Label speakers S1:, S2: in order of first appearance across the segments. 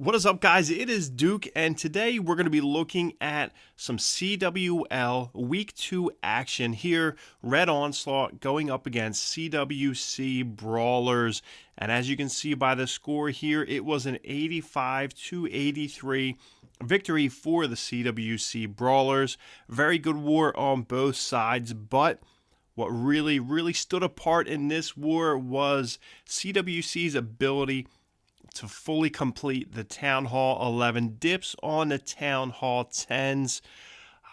S1: What is up, guys? It is Duke, and today we're going to be looking at some CWL Week 2 action here. Red Onslaught going up against CWC Brawlers. And as you can see by the score here, it was an 85-83 victory for the CWC Brawlers. Very good war on both sides, but what really stood apart in this war was CWC's ability to fully complete the Town Hall 11 dips on the Town Hall 10s.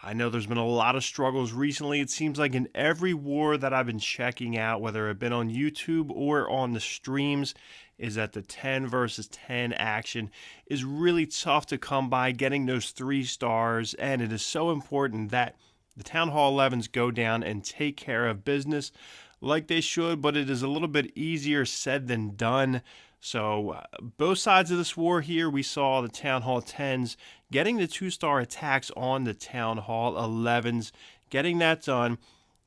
S1: I know there's been a lot of struggles recently. It seems like in every war that I've been checking out, whether it's been on YouTube or on the streams, is that the 10 versus 10 action is really tough to come by, getting those 3 stars, and it is so important that the Town Hall 11s go down and take care of business like they should, but it is a little bit easier said than done. So both sides of this war here, we saw the Town Hall 10s getting the 2-star attacks on the Town Hall 11s, getting that done.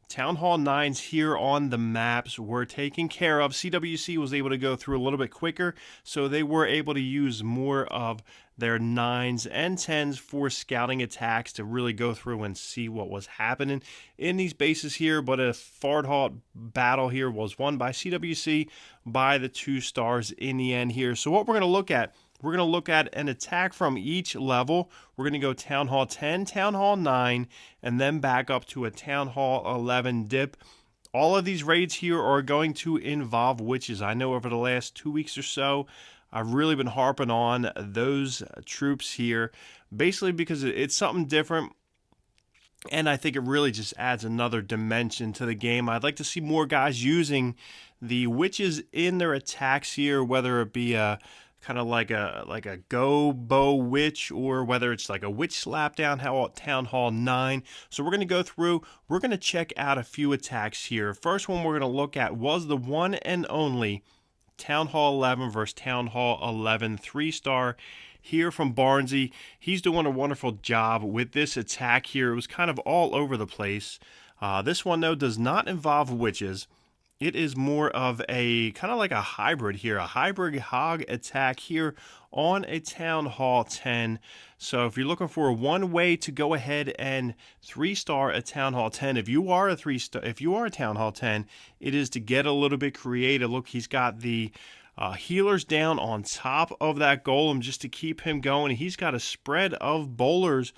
S1: Town Hall 9s here on the maps were taken care of. CWC was able to go through a little bit quicker, so they were able to use more of their 9s and 10s for scouting attacks to really go through and see what was happening in these bases here. But a fought battle here was won by CWC by the 2 stars in the end here. So what we're going to look at, we're going to look at an attack from each level. We're going to go Town Hall 10, Town Hall 9, and then back up to a Town Hall 11 dip. All of these raids here are going to involve witches. I know over the last 2 weeks or so, I've really been harping on those troops here, basically because it's something different. And I think it really just adds another dimension to the game. I'd like to see more guys using the witches in their attacks here, whether it be a kind of like a go bow witch, or whether it's like a witch slapdown Town Hall 9. So we're going to go through, we're going to check out a few attacks here. First one we're going to look at was the one and only Town Hall 11 versus Town Hall 11 3-star here from Barnesy. He's doing a wonderful job with this attack here. It was kind of all over the place. This one, though, does not involve witches. It is more of a kind of like a hybrid here, a hybrid hog attack here on a Town Hall 10. So if you're looking for one way to go ahead and 3-star a Town Hall 10, if you are a Town Hall 10, it is to get a little bit creative. Look, he's got the healers down on top of that golem just to keep him going. He's got a spread of bowlers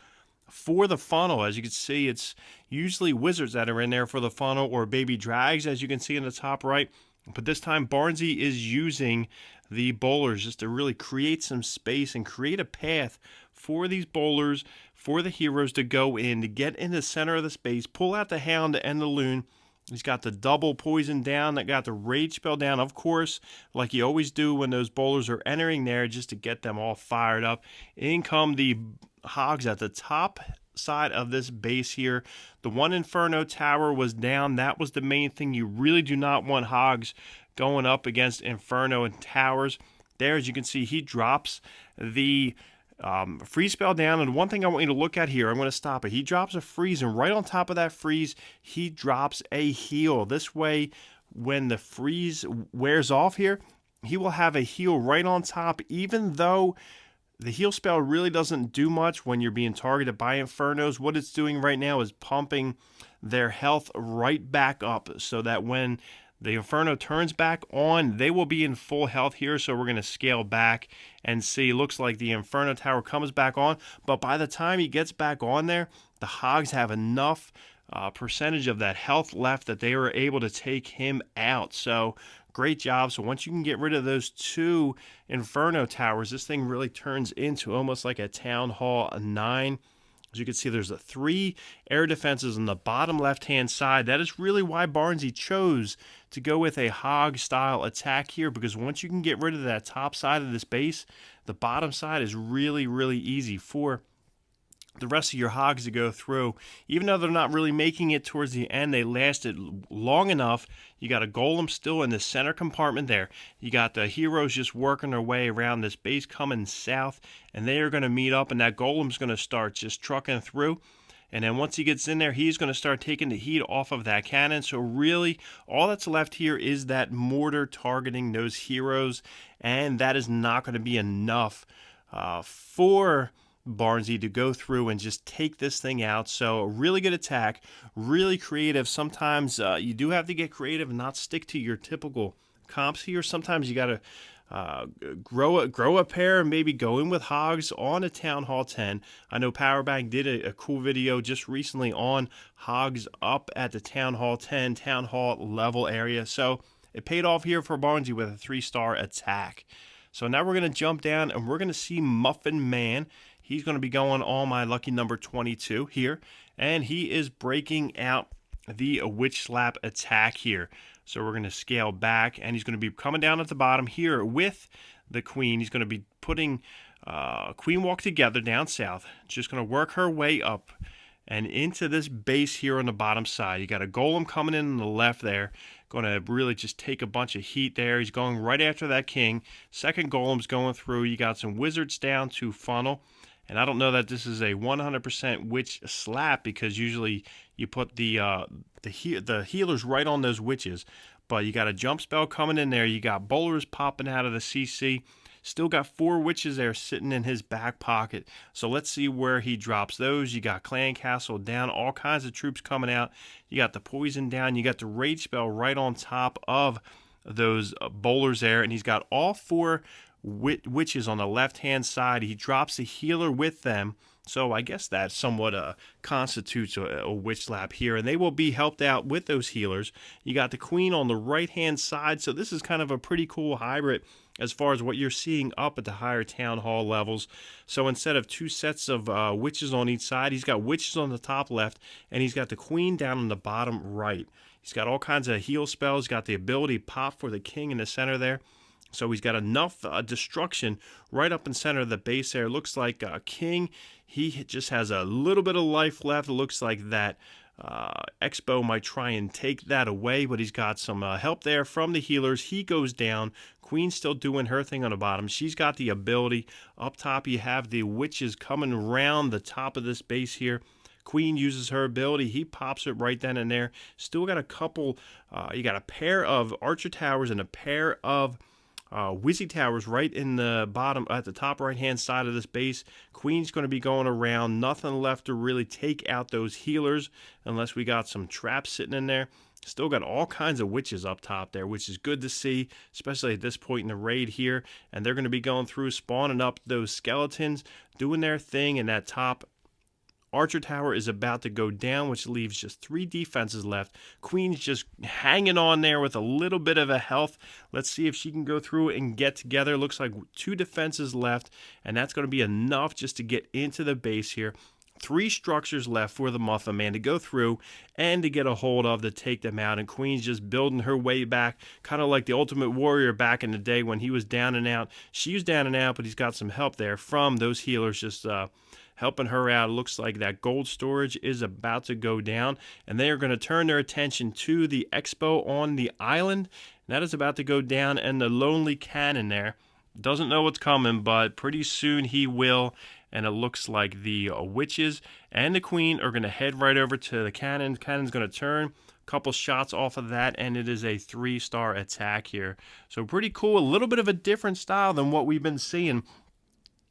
S1: for the funnel. As you can see, it's usually wizards that are in there for the funnel, or baby drags, as you can see in the top right. But this time Barnesy is using the bowlers just to really create some space and create a path for these bowlers, for the heroes to go in, to get in the center of the space, pull out the hound and the loon. He's got the double poison down, that got the rage spell down, of course, like you always do when those bowlers are entering there, just to get them all fired up. In come the hogs at the top side of this base here. The one Inferno tower was down. That was the main thing. You really do not want hogs going up against Inferno and towers. There, as you can see, he drops the freeze spell down. And one thing I want you to look at here, I'm going to stop it. He drops a freeze, and right on top of that freeze, he drops a heal. This way, when the freeze wears off here, he will have a heal right on top, even though the heal spell really doesn't do much when you're being targeted by Infernos. What it's doing right now is pumping their health right back up, so that when the Inferno turns back on, they will be in full health here. So we're going to scale back and see. Looks like the Inferno tower comes back on, but by the time he gets back on there, the hogs have enough percentage of that health left that they were able to take him out. So great job. So once you can get rid of those 2 Inferno towers, this thing really turns into almost like a Town Hall 9. As you can see, there's 3 air defenses on the bottom left-hand side. That is really why Barnesy chose to go with a hog-style attack here, because once you can get rid of that top side of this base, the bottom side is really easy for the rest of your hogs to go through. Even though they're not really making it towards the end, they lasted long enough. You got a golem still in the center compartment there. You got the heroes just working their way around this base coming south, and they are going to meet up, and that golem's going to start just trucking through. And then once he gets in there, he's going to start taking the heat off of that cannon. So really, all that's left here is that mortar targeting those heroes, and that is not going to be enough for Barnesy to go through and just take this thing out. So a really good attack, really creative. Sometimes you do have to get creative and not stick to your typical comps here. Sometimes you got to grow a pair, maybe go in with hogs on a Town Hall 10. I know Powerbang did a cool video just recently on hogs up at the Town Hall 10, Town Hall level area. So it paid off here for Barnesy with a 3-star attack. So now we're going to jump down and we're going to see Muffin Man. He's going to be going on my lucky number 22 here. And he is breaking out the Witch Slap attack here. So we're going to scale back, and he's going to be coming down at the bottom here with the Queen. He's going to be putting Queen Walk together down south. Just going to work her way up and into this base here on the bottom side. You got a Golem coming in on the left there. Going to really just take a bunch of heat there. He's going right after that King. Second Golem's going through. You got some Wizards down to funnel. And I don't know that this is a 100% Witch Slap, because usually you put the healers right on those witches. But you got a jump spell coming in there. You got bowlers popping out of the CC. Still got 4 witches there sitting in his back pocket. So let's see where he drops those. You got Clan Castle down. All kinds of troops coming out. You got the poison down. You got the rage spell right on top of those bowlers there. And he's got all 4 witches on the left-hand side. He drops the healer with them. So I guess that somewhat constitutes a witch slap here, and they will be helped out with those healers. You got the Queen on the right-hand side, so this is kind of a pretty cool hybrid as far as what you're seeing up at the higher Town Hall levels. So instead of 2 sets of witches on each side, he's got witches on the top left, and he's got the Queen down on the bottom right. He's got all kinds of heal spells. He's got the ability to pop for the King in the center there. So he's got enough destruction right up in center of the base there. Looks like King, he just has a little bit of life left. It looks like that Expo might try and take that away, but he's got some help there from the healers. He goes down. Queen's still doing her thing on the bottom. She's got the ability. Up top, you have the witches coming around the top of this base here. Queen uses her ability. He pops it right then and there. Still got a couple, you got a pair of Archer Towers and a pair of Wizzy Towers right in the bottom, at the top right-hand side of this base. Queen's going to be going around. Nothing left to really take out those healers unless we got some traps sitting in there. Still got all kinds of witches up top there, which is good to see, especially at this point in the raid here. And they're going to be going through, spawning up those skeletons, doing their thing in that top Archer Tower is about to go down, which leaves just 3 defenses left. Queen's just hanging on there with a little bit of a health. Let's see if she can go through and get together. Looks like 2 defenses left, and that's going to be enough just to get into the base here. 3 structures left for the Muffin Man to go through and to get a hold of to take them out. And Queen's just building her way back, kind of like the Ultimate Warrior back in the day when he was down and out. She's down and out, but he's got some help there from those healers just helping her out. It looks like that gold storage is about to go down, and they are going to turn their attention to the Expo on the island. And that is about to go down, and the Lonely Cannon there doesn't know what's coming, but pretty soon he will. And it looks like the witches and the Queen are going to head right over to the cannon. Cannon's going to turn a couple shots off of that, and it is a 3-star attack here. So pretty cool. A little bit of a different style than what we've been seeing,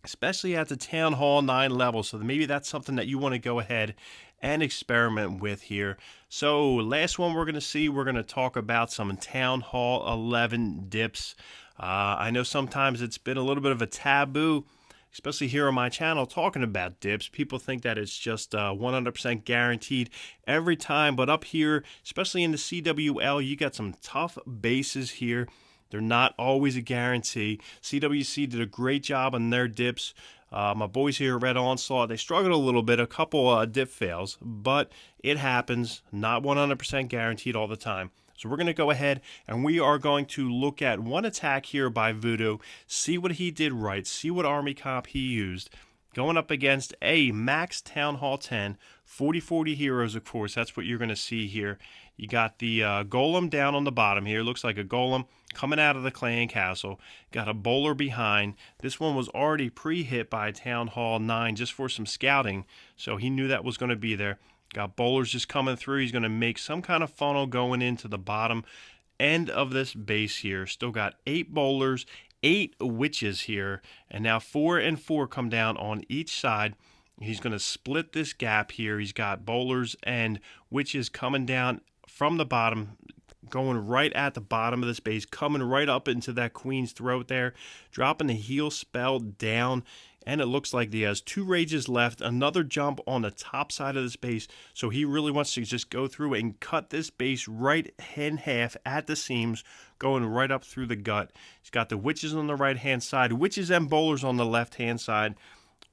S1: especially at the Town Hall 9 level. So maybe that's something that you want to go ahead and experiment with here. So last one we're going to see, we're going to talk about some Town Hall 11 dips. I know sometimes it's been a little bit of a taboo, especially here on my channel, talking about dips. People think that it's just 100% guaranteed every time. But up here, especially in the CWL, you got some tough bases here. They're not always a guarantee. CWC did a great job on their dips. My boys here at Red Onslaught, they struggled a little bit, a couple dip fails, but it happens. Not 100% guaranteed all the time. So we're going to go ahead and we are going to look at one attack here by Voodoo, see what he did right, see what army comp he used. Going up against a max Town Hall 10, 40-40 heroes, of course. That's what you're going to see here. You got the Golem down on the bottom here. Looks like a Golem coming out of the Clan Castle. Got a Bowler behind. This one was already pre-hit by Town Hall 9 just for some scouting, so he knew that was going to be there. Got bowlers just coming through. He's going to make some kind of funnel going into the bottom end of this base here. Still got 8 bowlers, 8 witches here, and now 4 and 4 come down on each side. He's going to split this gap here. He's got bowlers and witches coming down from the bottom, going right at the bottom of the space, coming right up into that queen's throat there, dropping the heal spell down, and it looks like he has 2 rages left, another jump on the top side of the space, so he really wants to just go through and cut this base right in half at the seams, going right up through the gut. He's got the witches on the right-hand side, witches and bowlers on the left-hand side.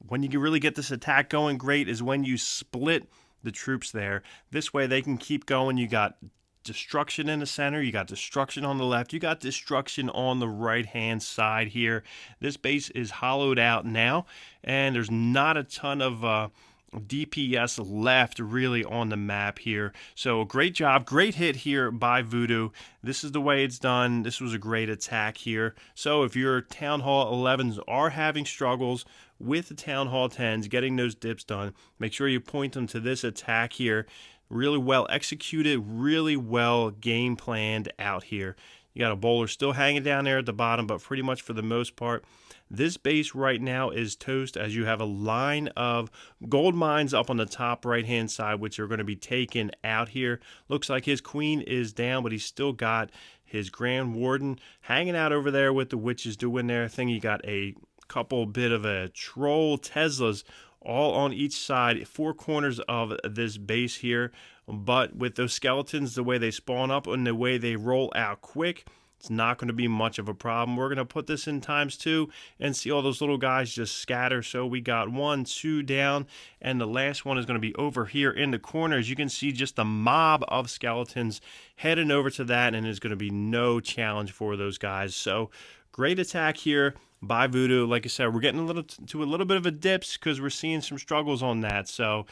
S1: When you can really get this attack going great is when you split the troops there. This way they can keep going. You got destruction in the center, you got destruction on the left, you got destruction on the right hand side here. This base is hollowed out now, and there's not a ton of DPS left really on the map here. So great job, great hit here by Voodoo. This is the way it's done. This was a great attack here. So if your Town Hall 11s are having struggles with the Town Hall 10s getting those dips done, make sure you point them to this attack here. Really well executed, really well game planned out here. You got a bowler still hanging down there at the bottom, but pretty much for the most part, this base right now is toast, as you have a line of gold mines up on the top right-hand side, which are going to be taken out here. Looks like his queen is down, but he's still got his Grand Warden hanging out over there with the witches doing their thing. You got a couple bit of a troll Teslas all on each side, 4 corners of this base here. But with those skeletons, the way they spawn up and the way they roll out quick, it's not going to be much of a problem. We're going to put this in ×2 and see all those little guys just scatter. So we got 1, 2 down, and the last one is going to be over here in the corner. As you can see, just a mob of skeletons heading over to that, and there's going to be no challenge for those guys. So great attack here by Voodoo. Like I said, we're getting a little bit of a dips because we're seeing some struggles on that. So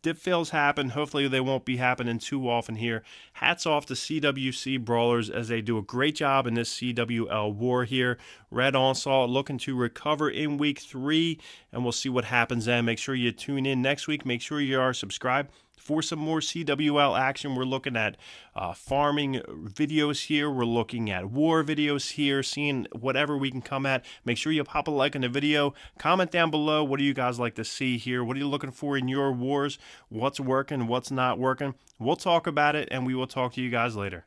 S1: dip fails happen. Hopefully they won't be happening too often here. Hats off to CWC Brawlers as they do a great job in this CWL war here. Red Onslaught looking to recover in week 3, and we'll see what happens then. Make sure you tune in next week. Make sure you are subscribed for some more CWL action. We're looking at farming videos here. We're looking at war videos here, seeing whatever we can come at. Make sure you pop a like on the video. Comment down below, what do you guys like to see here? What are you looking for in your wars? What's working? What's not working? We'll talk about it, and we will talk to you guys later.